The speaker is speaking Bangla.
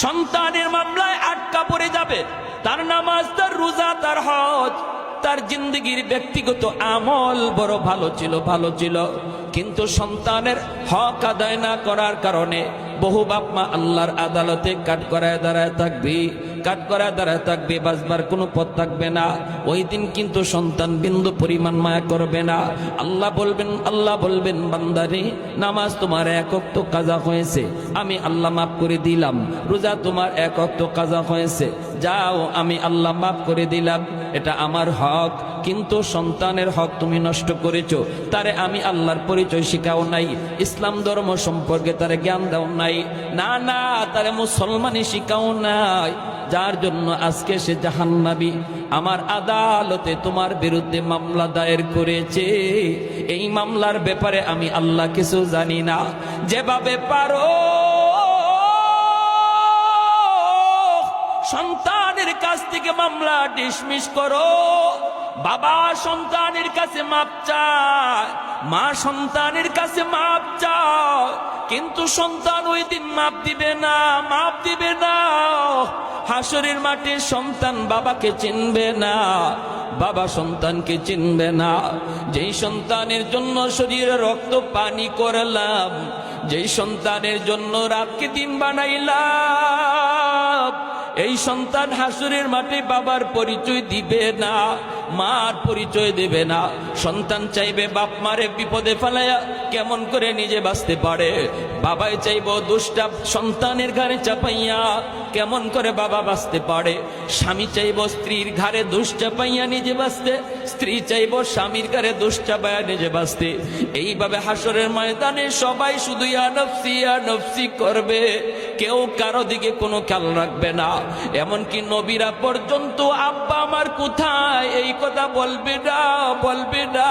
সন্তানের মামলায় আটকা পড়ে যাবে। তার নামাজ, তার রোজা, তার হজ, তার জিন্দগির ব্যক্তিগত আমল বড় ভালো ছিল, কিন্তু সন্তানের হক আদায় না করার কারণে বহু বাপ মা আল্লাহর আদালতে কাঠগড়ায় দাঁড়ায় থাকবে, বাঁচবার কোনো পথ থাকবে না। ওই দিন কিন্তু সন্তান বিন্দু পরিমাণ মায়া করবে না। আল্লাহ বলবেন বান্দারে, নামাজ তোমার 1 ওয়াক্ত কাজা হয়েছে, আমি আল্লাহ মাফ করে দিলাম। রোজা তোমার 1 ওয়াক্ত কাজা হয়েছে, যাও, আমি আল্লাহ মাফ করে দিলাম, এটা আমার হক। কিন্তু সন্তানের হক তুমি নষ্ট করেছো, তারে আমি আল্লাহর পরিচয় শিখাও নাই, ইসলাম ধর্ম সম্পর্কে তারে জ্ঞান দাও নাই, না তারে মুসলমানি শিখাও নাই, যার জন্য আজকে সে জাহান্নামী। আমার আদালতে তোমার বিরুদ্ধে মামলা দায়ের করেছে। এই মামলার ব্যাপারে আমি আল্লাহ কিছু জানি না। যেভাবে পারো সন্তানের কাছ থেকে মামলা ডিসমিস করো। বাবা সন্তানের কাছে মাপ চায়, মা সন্তানের কাছে মাপ চায়, কিন্তু সন্তান ওই দিন মাপ দিবে না। হাসরের মাঠে সন্তান বাবাকে চিনবে না, বাবা সন্তানকে চিনবে না। যেই সন্তানের জন্য শরীরে রক্ত পানি করলাম, যেই সন্তানের জন্য রাতকে দিন বানাইলাম, এই সন্তান হাসরের মাঠে বাবার পরিচয় দিবে না, মার পরিচয় দেবে না। সন্তান চাইবে বাপ মারে বিপদে ফেলায়া কেমন করে নিজে বাঁচতে পারে, বাবাই চাইব দুষ্টা সন্তানের ঘাড়ে চাপাইয়া কেমন করে বাবা বাঁচতে পারে। স্বামী চাইব স্ত্রীর ঘাড়ে দোষ চাপাইয়া নিজে বাঁচতে, স্ত্রী চাইব স্বামীর ঘাড়ে দোষ চাপাইয়া নিজে বাঁচতে। এইভাবে হাসরের ময়দানে সবাই শুধু ইয়া নফসি করবে, কেউ কারো দিকে কোনো খেয়াল রাখবে না। এমনকি নবীরা পর্যন্ত আব্বা আমার কোথায় এই কথা বলবে না।